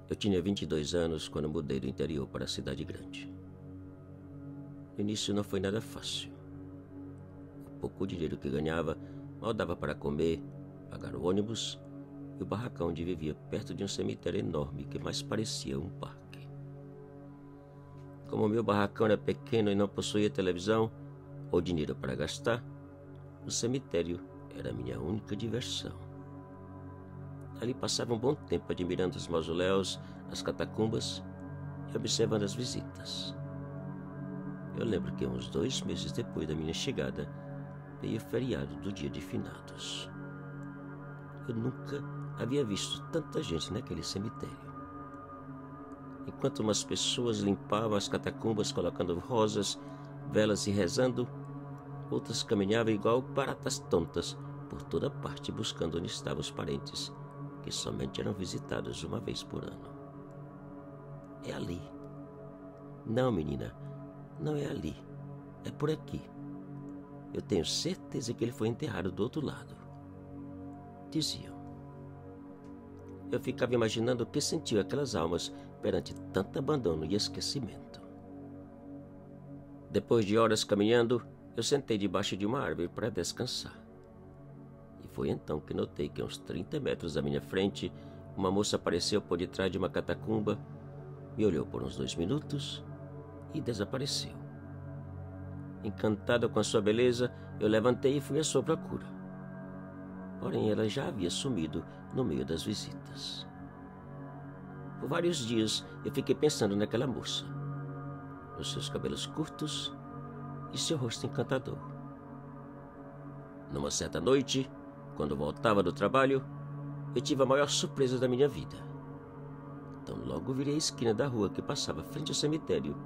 Eu tinha 22 anos quando mudei do interior para a cidade grande. No início não foi nada fácil. O pouco dinheiro que ganhava mal dava para comer, pagar o ônibus e o barracão onde vivia perto de um cemitério enorme que mais parecia um parque. Como meu barracão era pequeno e não possuía televisão ou dinheiro para gastar, o cemitério era a minha única diversão. Ali passava um bom tempo admirando os mausoléus, as catacumbas e observando as visitas. Eu lembro que uns 2 meses depois da minha chegada, veio o feriado do Dia de Finados. Eu nunca havia visto tanta gente naquele cemitério. Enquanto umas pessoas limpavam as catacumbas colocando rosas, velas e rezando, outras caminhavam igual baratas tontas por toda parte buscando onde estavam os parentes, que somente eram visitados uma vez por ano. É ali. Não, menina, não é ali. É por aqui. Eu tenho certeza que ele foi enterrado do outro lado, diziam. Eu ficava imaginando o que sentiam aquelas almas perante tanto abandono e esquecimento. Depois de horas caminhando, eu sentei debaixo de uma árvore para descansar. E foi então que notei que a uns 30 metros à minha frente, uma moça apareceu por detrás de uma catacumba, me olhou por uns 2 minutos e desapareceu. Encantado com a sua beleza, eu levantei e fui à sua procura. Porém, ela já havia sumido no meio das visitas. Por vários dias, eu fiquei pensando naquela moça, nos seus cabelos curtos e seu rosto encantador. Numa certa noite, quando voltava do trabalho, eu tive a maior surpresa da minha vida. Então logo virei a esquina da rua que passava frente ao cemitério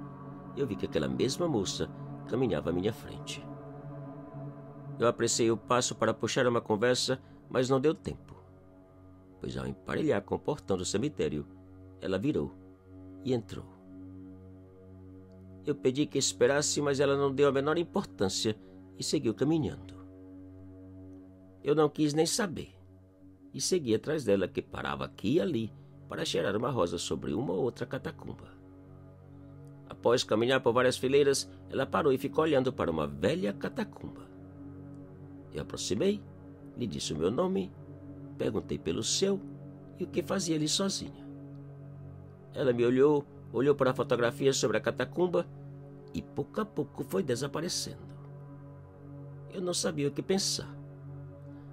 e eu vi que aquela mesma moça caminhava à minha frente. Eu apressei o passo para puxar uma conversa, mas não deu tempo, pois ao emparelhar com o portão do cemitério, ela virou e entrou. Eu pedi que esperasse, mas ela não deu a menor importância e seguiu caminhando. Eu não quis nem saber e segui atrás dela, que parava aqui e ali para cheirar uma rosa sobre uma ou outra catacumba. Após caminhar por várias fileiras, ela parou e ficou olhando para uma velha catacumba. Eu aproximei, lhe disse o meu nome, perguntei pelo seu e o que fazia ali sozinha. Ela me olhou para a fotografia sobre a catacumba e pouco a pouco foi desaparecendo. Eu não sabia o que pensar.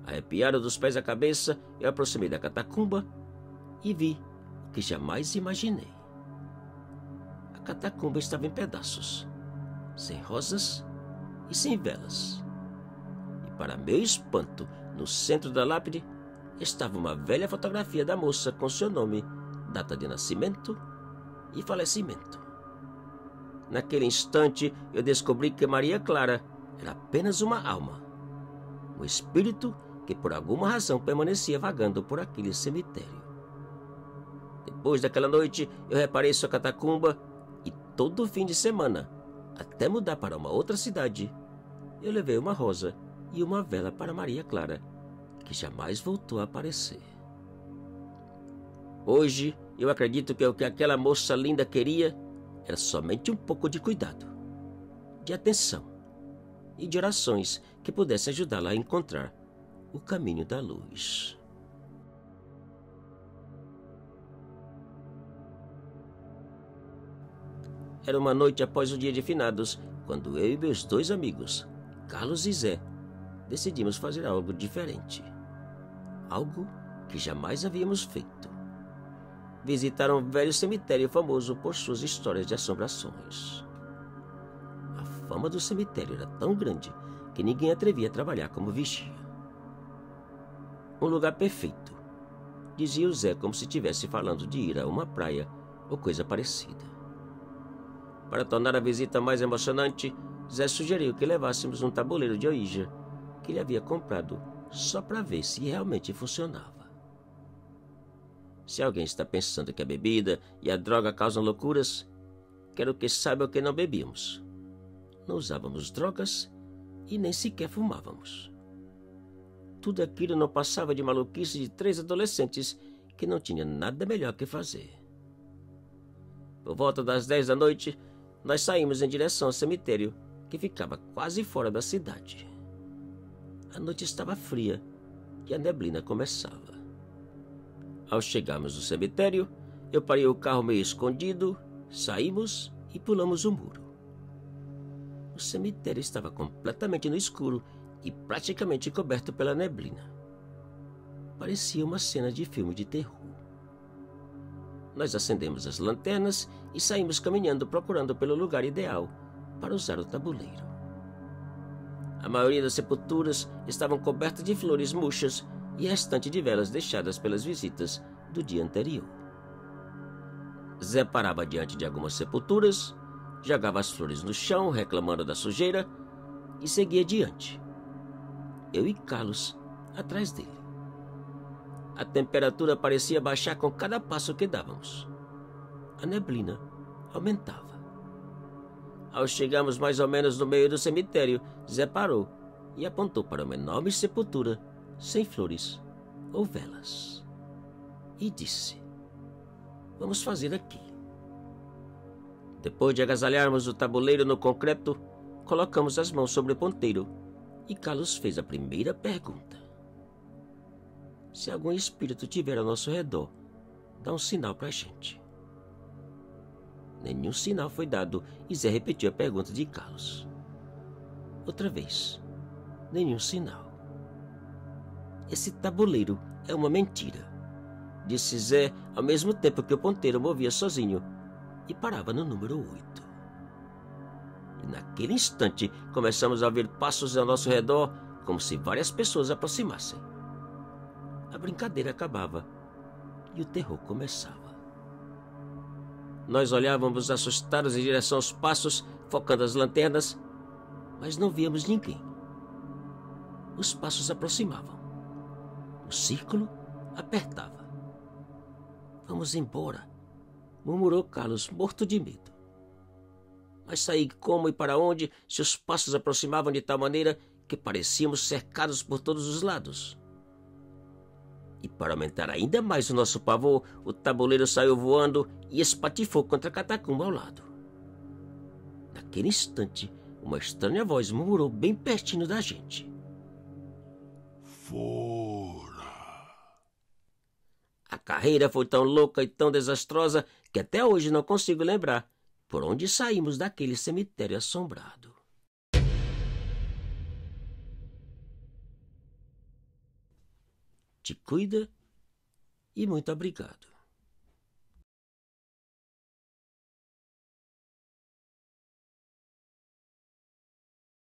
Arrepiado dos pés à cabeça, eu aproximei da catacumba e vi o que jamais imaginei. A catacumba estava em pedaços, sem rosas e sem velas. E para meu espanto, no centro da lápide estava uma velha fotografia da moça com seu nome, data de nascimento e falecimento. Naquele instante, eu descobri que Maria Clara era apenas uma alma, um espírito que por alguma razão permanecia vagando por aquele cemitério. Depois daquela noite, eu reparei sua catacumba e todo fim de semana, até mudar para uma outra cidade, eu levei uma rosa e uma vela para Maria Clara, que jamais voltou a aparecer. Hoje, eu acredito que o que aquela moça linda queria era somente um pouco de cuidado, de atenção e de orações que pudessem ajudá-la a encontrar o caminho da luz. Era uma noite após o Dia de Finados, quando eu e meus 2 amigos, Carlos e Zé, decidimos fazer algo diferente. Algo que jamais havíamos feito. Visitar um velho cemitério famoso por suas histórias de assombrações. A fama do cemitério era tão grande que ninguém atrevia a trabalhar como vigia. Um lugar perfeito, dizia o Zé, como se estivesse falando de ir a uma praia ou coisa parecida. Para tornar a visita mais emocionante, Zé sugeriu que levássemos um tabuleiro de Ouija que ele havia comprado só para ver se realmente funcionava. Se alguém está pensando que a bebida e a droga causam loucuras, quero que saibam que não bebíamos. Não usávamos drogas e nem sequer fumávamos. Tudo aquilo não passava de maluquice de 3 adolescentes que não tinham nada melhor que fazer. Por volta das 10 da noite, nós saímos em direção ao cemitério, que ficava quase fora da cidade. A noite estava fria e a neblina começava. Ao chegarmos no cemitério, eu parei o carro meio escondido, saímos e pulamos o muro. O cemitério estava completamente no escuro e praticamente coberto pela neblina. Parecia uma cena de filme de terror. Nós acendemos as lanternas e saímos caminhando procurando pelo lugar ideal para usar o tabuleiro. A maioria das sepulturas estavam cobertas de flores murchas e restante de velas deixadas pelas visitas do dia anterior. Zé parava diante de algumas sepulturas, jogava as flores no chão, reclamando da sujeira, e seguia adiante. Eu e Carlos atrás dele. A temperatura parecia baixar com cada passo que dávamos. A neblina aumentava. Ao chegarmos mais ou menos no meio do cemitério, Zé parou e apontou para uma enorme sepultura sem flores ou velas. E disse: "Vamos fazer aqui." Depois de agasalharmos o tabuleiro no concreto, colocamos as mãos sobre o ponteiro e Carlos fez a primeira pergunta: "Se algum espírito tiver ao nosso redor, dá um sinal para a gente." Nenhum sinal foi dado e Zé repetiu a pergunta de Carlos. Outra vez, nenhum sinal. "Esse tabuleiro é uma mentira", disse Zé ao mesmo tempo que o ponteiro movia sozinho e parava no número 8. E naquele instante começamos a ouvir passos ao nosso redor, como se várias pessoas aproximassem. A brincadeira acabava e o terror começava. Nós olhávamos assustados em direção aos passos, focando as lanternas, mas não víamos ninguém. Os passos aproximavam. O círculo apertava. "Vamos embora", murmurou Carlos, morto de medo. Mas sair como e para onde se os passos aproximavam de tal maneira que parecíamos cercados por todos os lados? E para aumentar ainda mais o nosso pavor, o tabuleiro saiu voando e espatifou contra a catacumba ao lado. Naquele instante, uma estranha voz murmurou bem pertinho da gente: "Fora!" A carreira foi tão louca e tão desastrosa que até hoje não consigo lembrar por onde saímos daquele cemitério assombrado. Te cuida e muito obrigado.